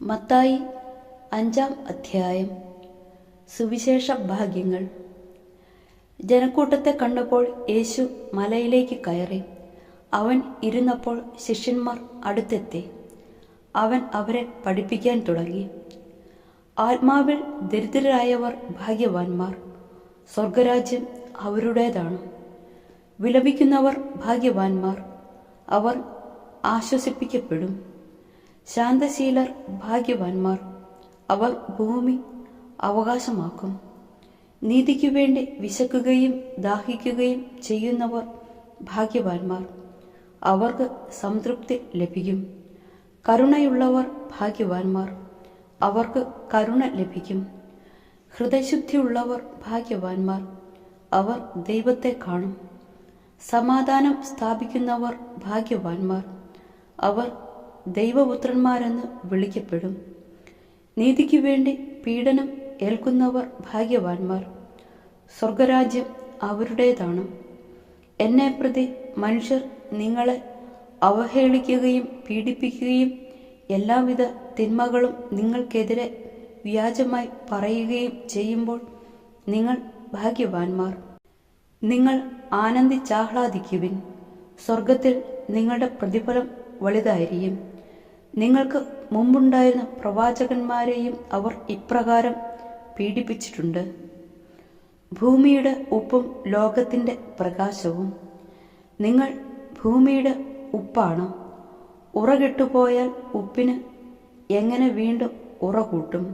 മത്തായി 5-ാം അധ്യായം. സുവിശേഷ ഭാഗ്യങ്ങൾ. ജനക്കൂട്ടത്തെ കണ്ടപ്പോൾ യേശു മലയിലേക്ക് കയറി. അവൻ ഇരുന്നപ്പോൾ ശിഷ്യന്മാർ അടുത്തെത്തി. അവൻ അവരെ പഠിപ്പിക്കാൻ തുടങ്ങി. ആത്മാവിൽ ദരിദ്രരായവർ ഭാഗ്യവാന്മാർ, സ്വർഗരാജ്യം അവരുടേതാണ്. വിലപിക്കുന്നവർ ഭാഗ്യവാന്മാർ, അവർ ആശ്വസിപ്പിക്കപ്പെടും. ശാന്തശീലർ ഭാഗ്യവാന്മാർ, അവർ ഭൂമി അവകാശമാക്കും. നീതിക്കു വേണ്ടി വിശക്കുകയും ദാഹിക്കുകയും ചെയ്യുന്നവർ ഭാഗ്യവാന്മാർ, അവർക്ക് സംതൃപ്തി ലഭിക്കും. കരുണയുള്ളവർ ഭാഗ്യവാന്മാർ, അവർക്ക് കരുണ ലഭിക്കും. ഹൃദയശുദ്ധിയുള്ളവർ ഭാഗ്യവാന്മാർ, അവർ ദൈവത്തെ കാണും. സമാധാനം സ്ഥാപിക്കുന്നവർ ഭാഗ്യവാന്മാർ, അവർ ദൈവപുത്രന്മാരെന്ന് വിളിക്കപ്പെടും. നീതിക്കു വേണ്ടി പീഡനം ഏൽക്കുന്നവർ ഭാഗ്യവാന്മാർ, സ്വർഗരാജ്യം അവരുടേതാണ്. എന്നെ പ്രതി മനുഷ്യർ നിങ്ങളെ അവഹേളിക്കുകയും പീഡിപ്പിക്കുകയും എല്ലാവിധ തിന്മകളും നിങ്ങൾക്കെതിരെ വ്യാജമായി പറയുകയും ചെയ്യുമ്പോൾ നിങ്ങൾ ഭാഗ്യവാന്മാർ. നിങ്ങൾ ആനന്ദിച്ചാഹ്ലാദിക്കുവിൻ, സ്വർഗത്തിൽ നിങ്ങളുടെ പ്രതിഫലം വലുതായിരിക്കും. നിങ്ങൾക്ക് മുമ്പുണ്ടായിരുന്ന പ്രവാചകന്മാരെയും അവർ ഇപ്രകാരം പീഡിപ്പിച്ചിട്ടുണ്ട്. ഭൂമിയുടെ ഉപ്പും ലോകത്തിൻ്റെ പ്രകാശവും. നിങ്ങൾ ഭൂമിയുടെ ഉപ്പാണ്. ഉറകെട്ടുപോയാൽ ഉപ്പിന് എങ്ങനെ വീണ്ടും ഉറ കൂട്ടും?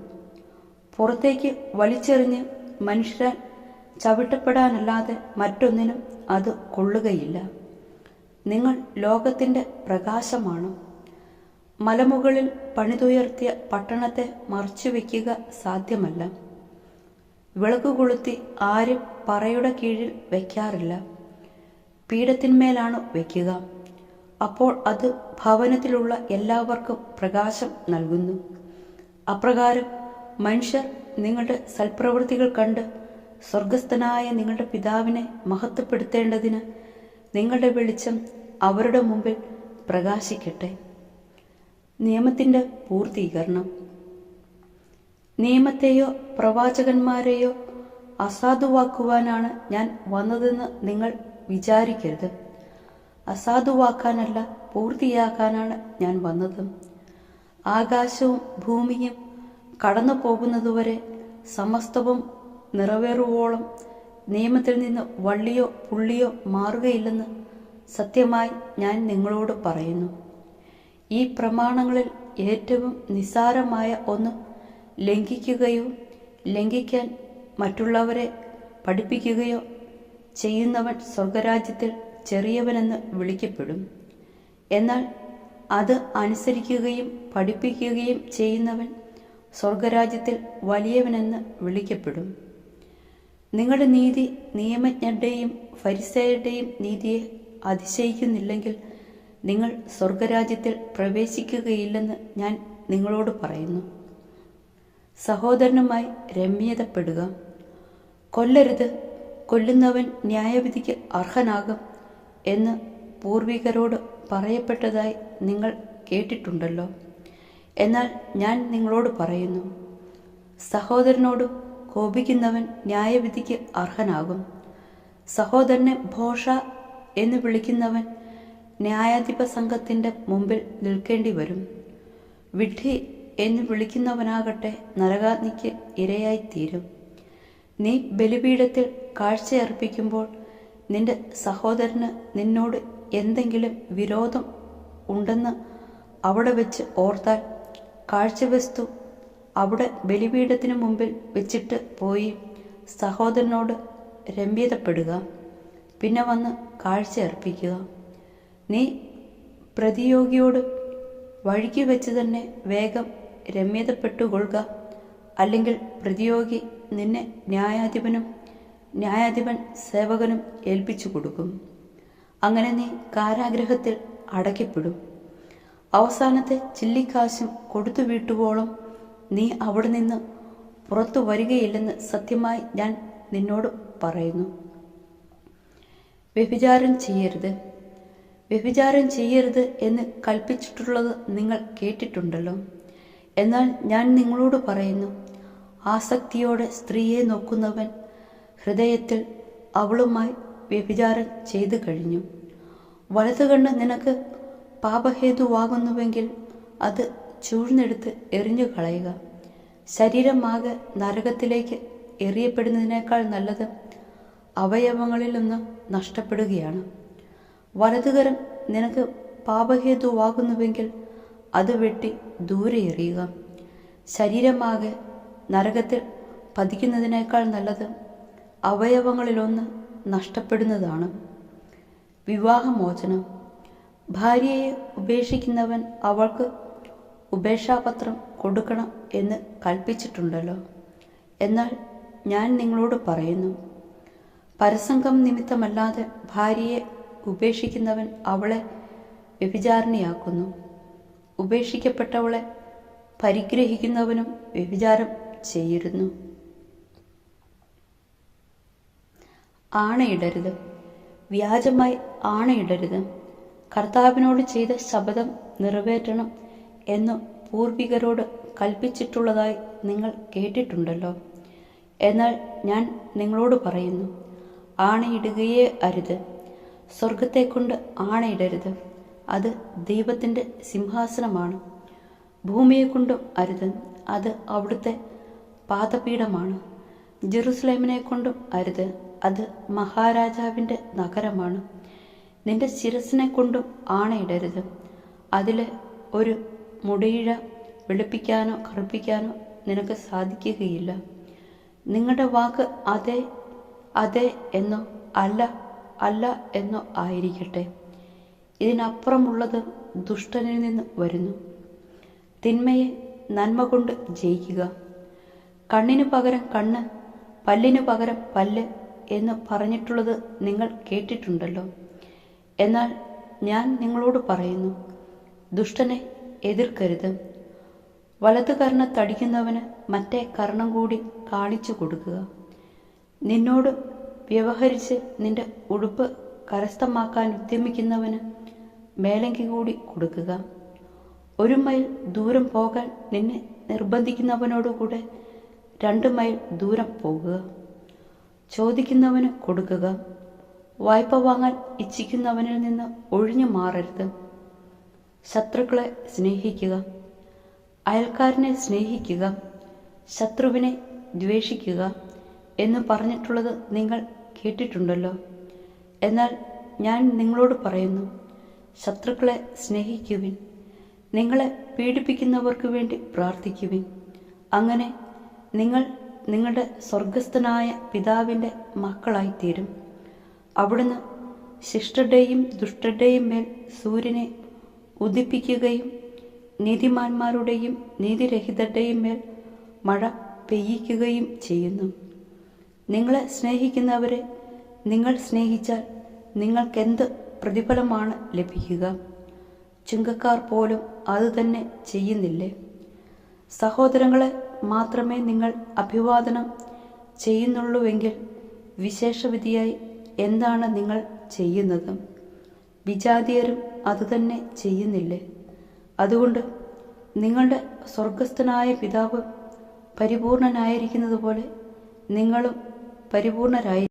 പുറത്തേക്ക് വലിച്ചെറിഞ്ഞ് മനുഷ്യരാൽ ചവിട്ടപ്പെടാനല്ലാതെ മറ്റൊന്നിനും അത് കൊള്ളുകയില്ല. നിങ്ങൾ ലോകത്തിൻ്റെ പ്രകാശമാണ്. മലമുകളിൽ പണിതുയർത്തിയ പട്ടണത്തെ മറച്ചുവെക്കുക സാധ്യമല്ല. വിളക്ക് കൊളുത്തി ആരും പറയുടെ കീഴിൽ വയ്ക്കാറില്ല, പീഠത്തിന്മേലാണ് വയ്ക്കുക. അപ്പോൾ അത് ഭവനത്തിലുള്ള എല്ലാവർക്കും പ്രകാശം നൽകുന്നു. അപ്രകാരം മനുഷ്യർ നിങ്ങളുടെ സൽപ്രവൃത്തികൾ കണ്ട് സ്വർഗസ്ഥനായ നിങ്ങളുടെ പിതാവിനെ മഹത്വപ്പെടുത്തേണ്ടതിന് നിങ്ങളുടെ വെളിച്ചം അവരുടെ മുമ്പിൽ പ്രകാശിക്കട്ടെ. നിയമത്തിൻ്റെ പൂർത്തീകരണം. നിയമത്തെയോ പ്രവാചകന്മാരെയോ അസാധുവാക്കുവാനാണ് ഞാൻ വന്നതെന്ന് നിങ്ങൾ വിചാരിക്കരുത്. അസാധുവാക്കാനല്ല, പൂർത്തിയാക്കാനാണ് ഞാൻ വന്നത്. ആകാശവും ഭൂമിയും കടന്നു പോകുന്നതുവരെ സമസ്തവും നിറവേറുവോളം നിയമത്തിൽ നിന്ന് വള്ളിയോ പുള്ളിയോ മാറുകയില്ലെന്ന് സത്യമായി ഞാൻ നിങ്ങളോട് പറയുന്നു. ഈ പ്രമാണങ്ങളിൽ ഏറ്റവും നിസ്സാരമായ ഒന്ന് ലംഘിക്കുകയോ ലംഘിക്കാൻ മറ്റുള്ളവരെ പഠിപ്പിക്കുകയോ ചെയ്യുന്നവൻ സ്വർഗരാജ്യത്തിൽ ചെറിയവനെന്ന് വിളിക്കപ്പെടും. എന്നാൽ അത് അനുസരിക്കുകയും പഠിപ്പിക്കുകയും ചെയ്യുന്നവൻ സ്വർഗരാജ്യത്തിൽ വലിയവനെന്ന് വിളിക്കപ്പെടും. നിങ്ങളുടെ നീതി നിയമജ്ഞരുടെയും ഫരിസേയരുടെയും നീതിയെ അതിശയിക്കുന്നില്ലെങ്കിൽ നിങ്ങൾ സ്വർഗരാജ്യത്തിൽ പ്രവേശിക്കുകയില്ലെന്ന് ഞാൻ നിങ്ങളോട് പറയുന്നു. സഹോദരനുമായി രമ്യതപ്പെടുക. കൊല്ലരുത്, കൊല്ലുന്നവൻ ന്യായവിധിക്ക് അർഹനാകും എന്ന് പൂർവികരോട് പറയപ്പെട്ടതായി നിങ്ങൾ കേട്ടിട്ടുണ്ടല്ലോ. എന്നാൽ ഞാൻ നിങ്ങളോട് പറയുന്നു, സഹോദരനോട് കോപിക്കുന്നവൻ ന്യായവിധിക്ക് അർഹനാകും. സഹോദരനെ ഭോഷ എന്ന് വിളിക്കുന്നവൻ ന്യായാധിപ സംഘത്തിൻ്റെ മുമ്പിൽ നിൽക്കേണ്ടി വരും. വിഡ്ഢി എന്ന് വിളിക്കുന്നവനാകട്ടെ നരകാഗ്നിക്ക് ഇരയായിത്തീരും. നീ ബലിപീഠത്തിൽ കാഴ്ചയർപ്പിക്കുമ്പോൾ നിന്റെ സഹോദരന് നിന്നോട് എന്തെങ്കിലും വിരോധം ഉണ്ടെന്ന് അവിടെ വെച്ച് ഓർത്താൽ കാഴ്ചവസ്തു അവിടെ ബലിപീഠത്തിനു മുമ്പിൽ വെച്ചിട്ട് പോയി സഹോദരനോട് രമ്യതപ്പെടുക, പിന്നെ വന്ന് കാഴ്ചയർപ്പിക്കുക. നീ പ്രതിയോഗിയോട് വഴിക്ക് വെച്ച് തന്നെ വേഗം രമ്യതപ്പെട്ടുകൊള്ളുക, അല്ലെങ്കിൽ പ്രതിയോഗി നിന്നെ ന്യായാധിപൻ സേവകനും ഏൽപ്പിച്ചു കൊടുക്കും. അങ്ങനെ നീ കാരാഗ്രഹത്തിൽ അടയ്ക്കപ്പെടും. അവസാനത്തെ ചില്ലിക്കാശും കൊടുത്തു വീട്ടുവോളം നീ അവിടെ നിന്ന് പുറത്തു വരികയില്ലെന്ന് സത്യമായി ഞാൻ നിന്നോട് പറയുന്നു. വ്യഭിചാരം ചെയ്യരുത്. വ്യഭിചാരം ചെയ്യരുത് എന്ന് കൽപ്പിച്ചിട്ടുള്ളത് നിങ്ങൾ കേട്ടിട്ടുണ്ടല്ലോ. എന്നാൽ ഞാൻ നിങ്ങളോട് പറയുന്നു, ആസക്തിയോടെ സ്ത്രീയെ നോക്കുന്നവൻ ഹൃദയത്തിൽ അവളുമായി വ്യഭിചാരം ചെയ്തു കഴിഞ്ഞു. വലതുകണ്ണ് നിനക്ക് പാപഹേതുവാകുന്നുവെങ്കിൽ അത് ചൂഴ്ന്നെടുത്ത് എറിഞ്ഞു കളയുക. ശരീരമാകെ നരകത്തിലേക്ക് എറിയപ്പെടുന്നതിനേക്കാൾ നല്ലത് അവയവങ്ങളിലൊന്ന് നഷ്ടപ്പെടുകയാണ്. വലതുകരം നിനക്ക് പാപഹേതുവാകുന്നുവെങ്കിൽ അത് വെട്ടി ദൂരെ എറിയുക. ശരീരമാകെ നരകത്തിൽ പതിക്കുന്നതിനേക്കാൾ നല്ലത് അവയവങ്ങളിലൊന്ന് നഷ്ടപ്പെടുന്നതാണ്. വിവാഹമോചനം. ഭാര്യയെ ഉപേക്ഷിക്കുന്നവൻ അവൾക്ക് ഉപേക്ഷാപത്രം കൊടുക്കണം എന്ന് കൽപ്പിച്ചിട്ടുണ്ടല്ലോ. എന്നാൽ ഞാൻ നിങ്ങളോട് പറയുന്നു, പരസംഗം നിമിത്തമല്ലാതെ ഭാര്യയെ ഉപേക്ഷിക്കുന്നവൻ അവളെ വ്യഭിചാരിണിയാക്കുന്നു. ഉപേക്ഷിക്കപ്പെട്ടവളെ പരിഗ്രഹിക്കുന്നവനും വ്യഭിചാരം ചെയ്തിരുന്നു. ആണയിടരുത്. വ്യാജമായി ആണയിടരുത്. കർത്താവിനോട് ചെയ്ത ശപഥം നിറവേറ്റണം എന്ന് പൂർവികരോട് കൽപ്പിച്ചിട്ടുള്ളതായി നിങ്ങൾ കേട്ടിട്ടുണ്ടല്ലോ. എന്നാൽ ഞാൻ നിങ്ങളോട് പറയുന്നു, ആണയിടുകയേ അരുത്. സ്വർഗത്തെക്കൊണ്ട് ആണയിടരുത്, അത് ദൈവത്തിൻ്റെ സിംഹാസനമാണ്. ഭൂമിയെക്കൊണ്ടും അരുത്, അത് അവിടുത്തെ പാദപീഠമാണ്. ജെറുസലേമിനെ കൊണ്ടും അരുത്, അത് മഹാരാജാവിൻ്റെ നഗരമാണ്. നിന്റെ ശിരസിനെ കൊണ്ടും ആണയിടരുത്, അതിലെ ഒരു മുടിയിഴ വെളുപ്പിക്കാനോ കറുപ്പിക്കാനോ നിനക്ക് സാധിക്കുകയില്ല. നിങ്ങളുടെ വാക്ക് അതെ അതെ എന്നോ അല്ല അല്ല എന്നോ ആയിരിക്കട്ടെ. ഇതിനപ്പുറമുള്ളത് ദുഷ്ടനിൽ നിന്ന് വരുന്നു. തിന്മയെ നന്മ കൊണ്ട് ജയിക്കുക. കണ്ണിനു പകരം കണ്ണ്, പല്ലിനു പകരം പല്ല് എന്ന് പറഞ്ഞിട്ടുള്ളത് നിങ്ങൾ കേട്ടിട്ടുണ്ടല്ലോ. എന്നാൽ ഞാൻ നിങ്ങളോട് പറയുന്നു, ദുഷ്ടനെ എതിർക്കരുത്. വലതു കർണത്തടിക്കുന്നവന് മറ്റേ കർണം കൂടി കാണിച്ചു കൊടുക്കുക. നിന്നോട് വ്യവഹരിച്ച് നിന്റെ ഉടുപ്പ് കരസ്ഥമാക്കാൻ ഉദ്യമിക്കുന്നവന് മേലങ്കി കൂടി കൊടുക്കുക. 1 മൈൽ ദൂരം പോകാൻ നിന്നെ നിർബന്ധിക്കുന്നവനോടുകൂടെ 2 മൈൽ ദൂരം പോകുക. ചോദിക്കുന്നവന് കൊടുക്കുക. വായ്പ വാങ്ങാൻ ഇച്ഛിക്കുന്നവനിൽ നിന്ന് ഒഴിഞ്ഞു മാറരുത്. ശത്രുക്കളെ സ്നേഹിക്കുക, അയൽക്കാരനെ സ്നേഹിക്കുക, ശത്രുവിനെ ദ്വേഷിക്കുക എന്ന് പറഞ്ഞിട്ടുള്ളത് നിങ്ങൾ കേട്ടിട്ടുണ്ടല്ലോ. എന്നാൽ ഞാൻ നിങ്ങളോട് പറയുന്നു, ശത്രുക്കളെ സ്നേഹിക്കുവിൻ, നിങ്ങളെ പീഡിപ്പിക്കുന്നവർക്ക് വേണ്ടി പ്രാർത്ഥിക്കുവിൻ. അങ്ങനെ നിങ്ങൾ നിങ്ങളുടെ സ്വർഗസ്ഥനായ പിതാവിൻ്റെ മക്കളായിത്തീരും. അവിടുന്ന് ശിഷ്ടരുടെയും ദുഷ്ടരുടെയും മേൽ സൂര്യനെ ഉദിപ്പിക്കുകയും നീതിമാന്മാരുടെയും നീതിരഹിതരുടെയും മേൽ മഴ പെയ്യിക്കുകയും ചെയ്യുന്നു. നിങ്ങളെ സ്നേഹിക്കുന്നവരെ നിങ്ങൾ സ്നേഹിച്ചാൽ നിങ്ങൾക്കെന്ത് പ്രതിഫലമാണ് ലഭിക്കുക? ചുങ്കക്കാർ പോലും അതുതന്നെ ചെയ്യുന്നില്ലേ? സഹോദരങ്ങളെ മാത്രമേ നിങ്ങൾ അഭിവാദനം ചെയ്യുന്നുള്ളൂവെങ്കിൽ വിശേഷവിധിയായി എന്താണ് നിങ്ങൾ ചെയ്യുന്നത്? വിജാതീയരും അതുതന്നെ ചെയ്യുന്നില്ലേ? അതുകൊണ്ട് നിങ്ങളുടെ സ്വർഗസ്ഥനായ പിതാവ് പരിപൂർണനായിരിക്കുന്നത് പോലെ നിങ്ങളും പരിപൂർണരായി